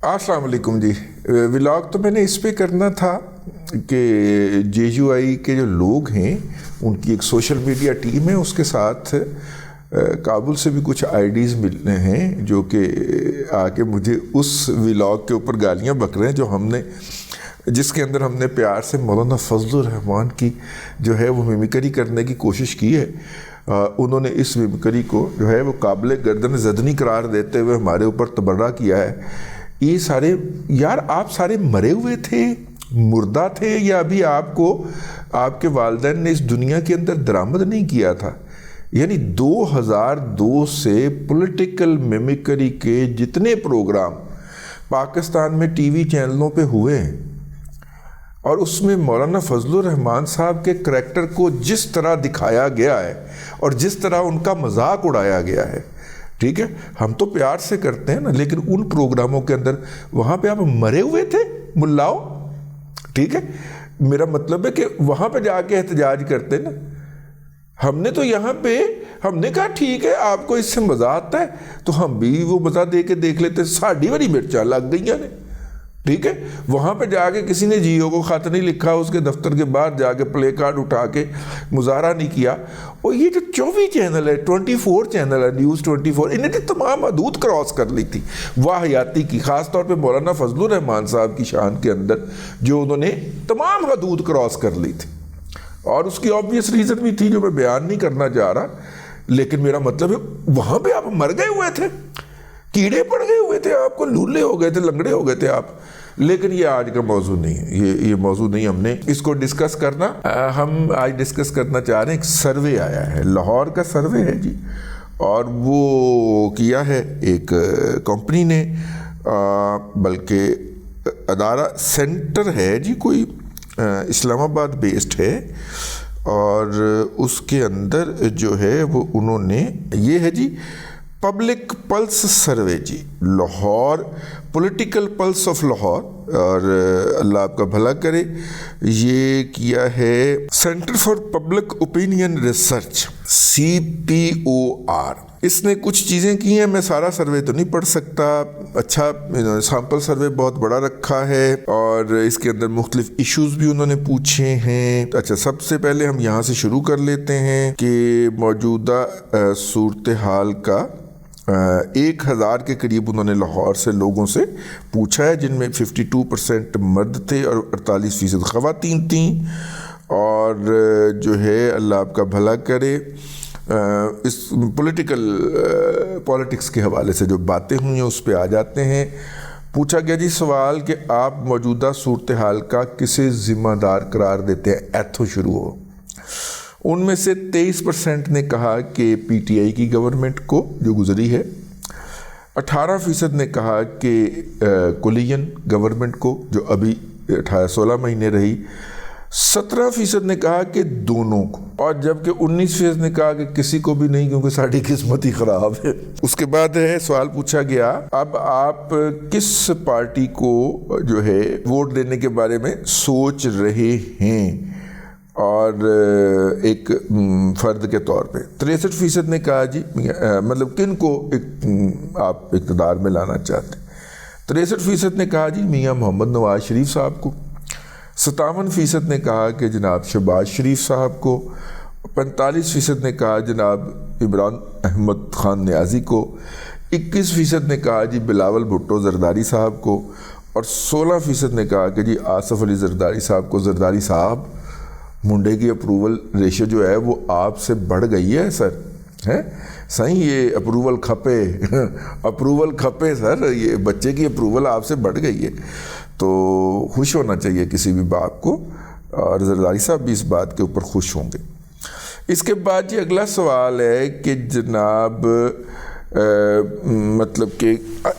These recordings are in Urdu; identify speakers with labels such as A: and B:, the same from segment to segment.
A: السلام علیکم جی. ولاگ تو میں نے اس پہ کرنا تھا کہ JUI کے جو لوگ ہیں ان کی ایک سوشل میڈیا ٹیم ہے, اس کے ساتھ کابل سے بھی کچھ آئیڈیز ملنے ہیں جو کہ آ کے مجھے اس ولاگ کے اوپر گالیاں بک رہے ہیں جو ہم نے جس کے اندر ہم نے پیار سے مولانا فضل الرحمان کی جو ہے وہ میمیکری کرنے کی کوشش کی ہے. انہوں نے اس میمیکری کو جو ہے وہ قابل گردن زدنی قرار دیتے ہوئے ہمارے اوپر تبرہ کیا ہے. یہ سارے یار آپ سارے مرے ہوئے تھے, مردہ تھے, یا ابھی آپ کو آپ کے والدین نے اس دنیا کے اندر درآمد نہیں کیا تھا؟ یعنی 2002 سے پولیٹیکل میمیکری کے جتنے پروگرام پاکستان میں ٹی وی چینلوں پہ ہوئے ہیں اور اس میں مولانا فضل الرحمان صاحب کے کریکٹر کو جس طرح دکھایا گیا ہے اور جس طرح ان کا مذاق اڑایا گیا ہے, ٹھیک ہے, ہم تو پیار سے کرتے ہیں نا, لیکن ان پروگراموں کے اندر وہاں پہ آپ مرے ہوئے تھے ملاؤ, ٹھیک ہے. میرا مطلب ہے کہ وہاں پہ جا کے احتجاج کرتے نا. ہم نے تو یہاں پہ ہم نے کہا ٹھیک ہے آپ کو اس سے مزہ آتا ہے تو ہم بھی وہ مزہ دے کے دیکھ لیتے. ساڑھی والی مرچاں لگ گئی نے, ٹھیک ہے. وہاں پہ جا کے کسی نے جیو کو خط نہیں لکھا, اس کے دفتر کے باہر جا کے پلے کارڈ اٹھا کے مظاہرہ نہیں کیا. اور یہ جو 24 چینل ہے, 24 چینل ہے, نیوز 24, انہیں تو تمام حدود کراس کر لی تھی واہیاتی کی, خاص طور پہ مولانا فضل الرحمان صاحب کی شان کے اندر جو انہوں نے تمام حدود کراس کر لی تھی. اور اس کی آبویس ریزن بھی تھی جو میں بیان نہیں کرنا چاہ رہا, لیکن میرا مطلب ہے وہاں پہ آپ مر گئے ہوئے تھے, کیڑے پڑ گئے ہوئے تھے, آپ کو لولے ہو گئے تھے, لنگڑے ہو گئے تھے آپ. لیکن یہ آج کا موضوع نہیں ہے, یہ موضوع نہیں ہم نے اس کو ڈسکس کرنا. ہم آج ڈسکس کرنا چاہ رہے ہیں, ایک سروے آیا ہے, لاہور کا سروے ہے جی, اور وہ کیا ہے ایک کمپنی نے, بلکہ ادارہ سینٹر ہے جی, کوئی اسلام آباد بیسڈ ہے, اور اس کے اندر جو ہے وہ انہوں نے یہ ہے جی پبلک پلس سروے جی, Lahore political plus of Lahore, اور اللہ آپ کا بھلا کرے. یہ کیا ہے centre for public opinion research, CPOR. اس نے کچھ چیزیں کی ہیں, میں سارا سروے تو نہیں پڑھ سکتا. اچھا سیمپل سروے بہت بڑا رکھا ہے, اور اس کے اندر مختلف ایشوز بھی انہوں نے پوچھے ہیں. اچھا سب سے پہلے ہم یہاں سے شروع کر لیتے ہیں کہ موجودہ صورتحال کا 1000 کے قریب انہوں نے لاہور سے لوگوں سے پوچھا ہے, جن میں 52% مرد تھے اور 48% خواتین تھیں. اور جو ہے اللہ آپ کا بھلا کرے, اس پولیٹکس کے حوالے سے جو باتیں ہوئی ہیں اس پہ آ جاتے ہیں. پوچھا گیا جی سوال کہ آپ موجودہ صورتحال کا کسے ذمہ دار قرار دیتے ہیں؟ ایتھو شروع ہو. ان میں سے 23% نے کہا کہ PTI کی گورنمنٹ کو جو گزری ہے, 18% نے کہا کہ کلین گورنمنٹ کو جو ابھی 16 مہینے رہی, 17% نے کہا کہ دونوں کو, اور جبکہ 19% نے کہا کہ کسی کو بھی نہیں کیونکہ ساری قسمت ہی خراب ہے. اس کے بعد ہے سوال پوچھا گیا اب آپ کس پارٹی کو جو ہے ووٹ دینے کے بارے میں سوچ رہے ہیں, اور ایک فرد کے طور پہ 63% نے کہا جی مطلب کن کو آپ اقتدار میں لانا چاہتے ہیں. 63% نے کہا جی میاں محمد نواز شریف صاحب کو, 57% نے کہا کہ جناب شہباز شریف صاحب کو, 45% نے کہا جناب عمران احمد خان نیازی کو, 21% نے کہا جی بلاول بھٹو زرداری صاحب کو, اور 16% نے کہا کہ جی آصف علی زرداری صاحب کو. زرداری صاحب منڈے کی اپروول ریشو جو ہے وہ آپ سے بڑھ گئی ہے سر, ہے صحیح, یہ اپروول کھپے سر, یہ بچے کی اپروول آپ سے بڑھ گئی ہے, تو خوش ہونا چاہیے کسی بھی باپ کو, اور زرداری صاحب بھی اس بات کے اوپر خوش ہوں گے. اس کے بعد جی اگلا سوال ہے کہ جناب مطلب کہ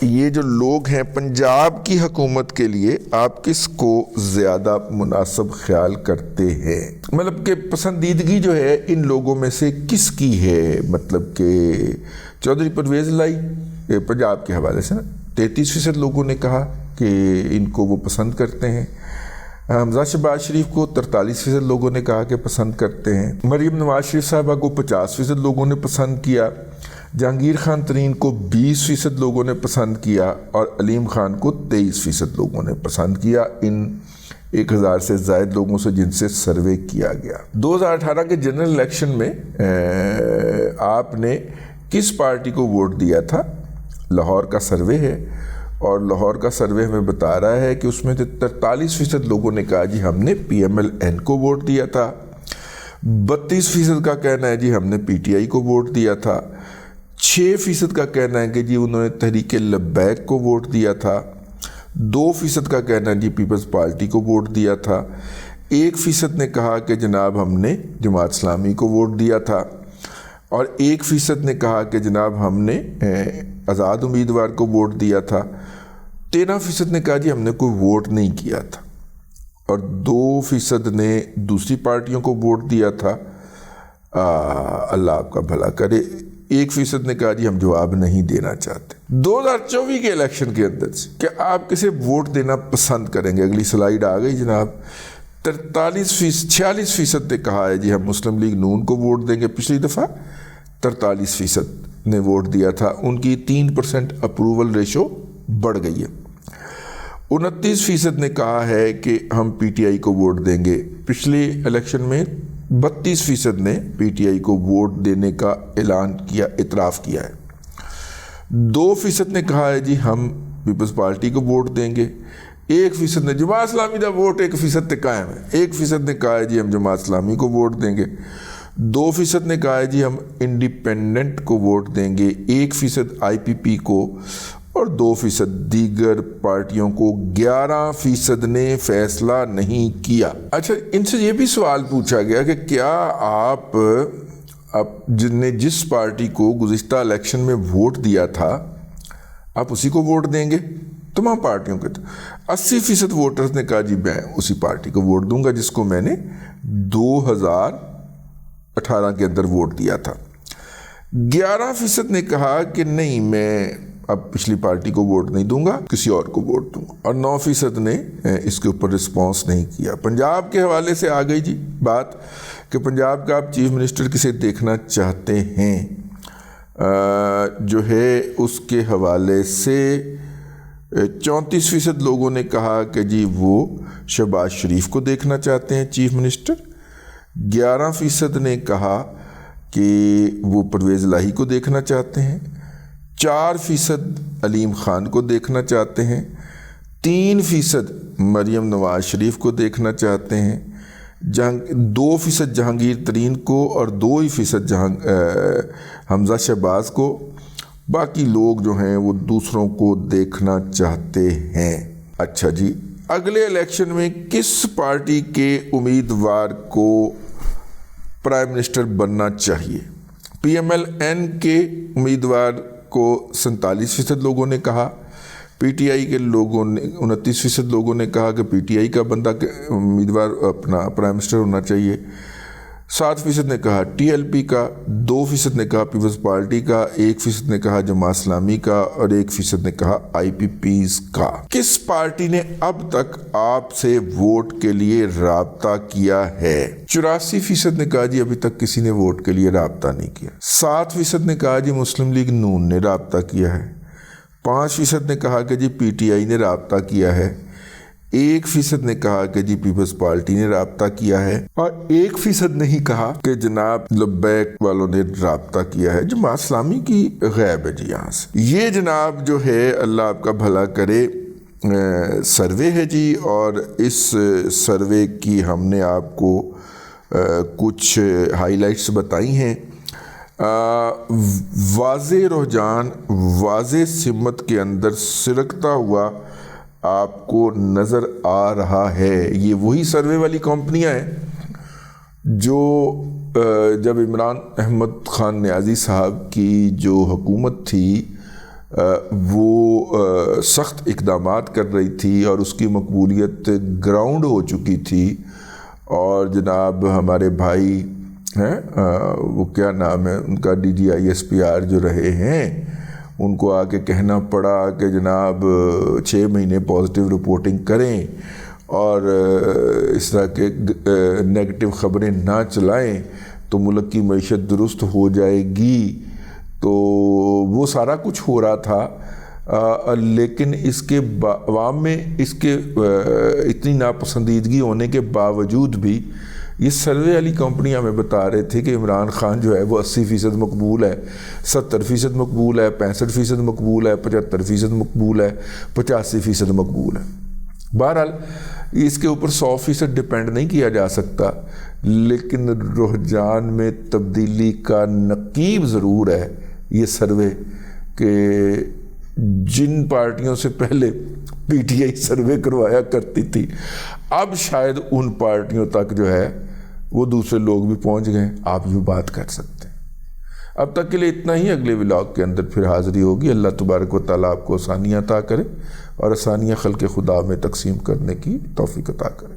A: یہ جو لوگ ہیں پنجاب کی حکومت کے لیے آپ کس کو زیادہ مناسب خیال کرتے ہیں؟ مطلب کہ پسندیدگی جو ہے ان لوگوں میں سے کس کی ہے؟ مطلب کہ چودھری پرویز لائی پنجاب کے حوالے سے نا 33% لوگوں نے کہا کہ ان کو وہ پسند کرتے ہیں. حمزہ شہباز شریف کو 43% لوگوں نے کہا کہ پسند کرتے ہیں. مریم نواز شریف صاحبہ کو 50% لوگوں نے پسند کیا. جہانگیر خان ترین کو 20% لوگوں نے پسند کیا اور علیم خان کو 23% لوگوں نے پسند کیا، ان 1000 سے زائد لوگوں سے جن سے سروے کیا گیا۔ 2018 کے جنرل الیکشن میں آپ نے کس پارٹی کو ووٹ دیا تھا؟ لاہور کا سروے ہے، اور لاہور کا سروے ہمیں بتا رہا ہے کہ اس میں 43% لوگوں نے کہا جی ہم نے PMLN کو ووٹ دیا تھا، 32% کا کہنا ہے جی ہم نے PTI کو ووٹ دیا تھا، 6% کا کہنا ہے کہ جی انہوں نے تحریک لبیک کو ووٹ دیا تھا، 2% کا کہنا ہے جی پیپلز پارٹی کو ووٹ دیا تھا، 1% نے کہا کہ جناب ہم نے جماعت اسلامی کو ووٹ دیا تھا، اور 1% نے کہا کہ جناب ہم نے آزاد امیدوار کو ووٹ دیا تھا، 13% نے کہا جی ہم نے کوئی ووٹ نہیں کیا تھا، اور 2% نے دوسری پارٹیوں کو ووٹ دیا تھا۔ اللہ آپ کا بھلا کرے۔ 1% نے کہا جی ہم جواب نہیں دینا چاہتے۔ 2024 کے الیکشن کے اندر سے کہ آپ کسے ووٹ دینا پسند کریں گے؟ اگلی سلائیڈ آ گئی جناب۔ 46% نے کہا ہے جی ہم مسلم لیگ نون کو ووٹ دیں گے، پچھلی دفعہ 43% نے ووٹ دیا تھا، ان کی 3% اپروول ریشو بڑھ گئی ہے۔ 29% نے کہا ہے کہ ہم PTI کو ووٹ دیں گے، پچھلے الیکشن میں 32% نے PTI کو ووٹ دینے کا اعلان کیا، اعتراف کیا ہے۔ 2% نے کہا ہے جی ہم پیپلز پارٹی کو ووٹ دیں گے، 1% نے جماعت اسلامی دا ووٹ 1% تے قائم ہے، 1% نے کہا ہے جی ہم جماعت اسلامی کو ووٹ دیں گے، 2% نے کہا ہے جی ہم انڈیپینڈنٹ کو ووٹ دیں گے، 1% IPP کو، اور 2% دیگر پارٹیوں کو، 11% نے فیصلہ نہیں کیا۔ اچھا، ان سے یہ بھی سوال پوچھا گیا کہ کیا آپ نے جس پارٹی کو گزشتہ الیکشن میں ووٹ دیا تھا آپ اسی کو ووٹ دیں گے؟ تمام پارٹیوں کے 80% ووٹرز نے کہا جی میں اسی پارٹی کو ووٹ دوں گا جس کو میں نے 2018 کے اندر ووٹ دیا تھا۔ 11% نے کہا کہ نہیں، میں اب پچھلی پارٹی کو ووٹ نہیں دوں گا، کسی اور کو ووٹ دوں گا، اور 9% نے اس کے اوپر رسپانس نہیں کیا۔ پنجاب کے حوالے سے آ گئی جی بات کہ پنجاب کا آپ چیف منسٹر کسے دیکھنا چاہتے ہیں، جو ہے اس کے حوالے سے 34% لوگوں نے کہا کہ جی وہ شہباز شریف کو دیکھنا چاہتے ہیں چیف منسٹر، 11% نے کہا کہ وہ پرویز الہی کو دیکھنا چاہتے ہیں، 4% علیم خان کو دیکھنا چاہتے ہیں، 3% مریم نواز شریف کو دیکھنا چاہتے ہیں، 2% جہانگیر ترین کو، اور 2% حمزہ شہباز کو، باقی لوگ جو ہیں وہ دوسروں کو دیکھنا چاہتے ہیں۔ اچھا جی، اگلے الیکشن میں کس پارٹی کے امیدوار کو پرائم منسٹر بننا چاہیے؟ PMLN کے امیدوار کو 47% لوگوں نے کہا، PTI کے لوگوں نے 29% لوگوں نے کہا کہ PTI کا بندہ امیدوار اپنا پرائم منسٹر ہونا چاہیے، 7% نے کہا TLP کا، 2% نے کہا پیپلز پارٹی کا، 1% نے کہا جماعت اسلامی کا، اور 1% نے کہا IPPs کا۔ کس پارٹی نے اب تک آپ سے ووٹ کے لیے رابطہ کیا ہے؟ 84% نے کہا جی ابھی تک کسی نے ووٹ کے لیے رابطہ نہیں کیا، 7% نے کہا جی مسلم لیگ نون نے رابطہ کیا ہے، 5% نے کہا کہ جی PTI نے رابطہ کیا ہے، 1% نے کہا کہ جی پیپلز پارٹی نے رابطہ کیا ہے، اور 1% نہیں کہا کہ جناب لبیک والوں نے رابطہ کیا ہے۔ جماعت اسلامی کی غیب ہے جی یہاں سے۔ یہ جناب جو ہے اللہ آپ کا بھلا کرے سروے ہے جی، اور اس سروے کی ہم نے آپ کو کچھ ہائی لائٹس بتائی ہیں۔ واضح رجحان، واضح سمت کے اندر سرکتا ہوا آپ کو نظر آ رہا ہے۔ یہ وہی سروے والی کمپنیاں ہیں جو جب عمران احمد خان نیازی صاحب کی جو حکومت تھی وہ سخت اقدامات کر رہی تھی اور اس کی مقبولیت گراؤنڈ ہو چکی تھی، اور جناب ہمارے بھائی ہیں وہ کیا نام ہے ان کا، DGISPR جو رہے ہیں، ان کو آ کے کہنا پڑا کہ جناب 6 مہینے پازیٹیو رپورٹنگ کریں اور اس طرح کے نیگیٹو خبریں نہ چلائیں تو ملک کی معیشت درست ہو جائے گی۔ تو وہ سارا کچھ ہو رہا تھا، لیکن اس کے عوام میں اس کے اتنی ناپسندیدگی ہونے کے باوجود بھی یہ سروے والی کمپنیاں ہمیں بتا رہے تھے کہ عمران خان جو ہے وہ 80% مقبول ہے، 70% مقبول ہے، 65% مقبول ہے، 75% مقبول ہے، 85% مقبول ہے۔ بہرحال اس کے اوپر 100% ڈپینڈ نہیں کیا جا سکتا، لیکن رجحان میں تبدیلی کا نقیب ضرور ہے یہ سروے کہ جن پارٹیوں سے پہلے پی ٹی آئی سروے کروایا کرتی تھی اب شاید ان پارٹیوں تک جو ہے وہ دوسرے لوگ بھی پہنچ گئے، آپ بھی بات کر سکتے ہیں۔ اب تک کے لیے اتنا ہی، اگلے ولاگ کے اندر پھر حاضری ہوگی۔ اللہ تبارک و تعالیٰ آپ کو آسانیاں عطا کرے اور آسانیاں خلق خدا میں تقسیم کرنے کی توفیق عطا کرے۔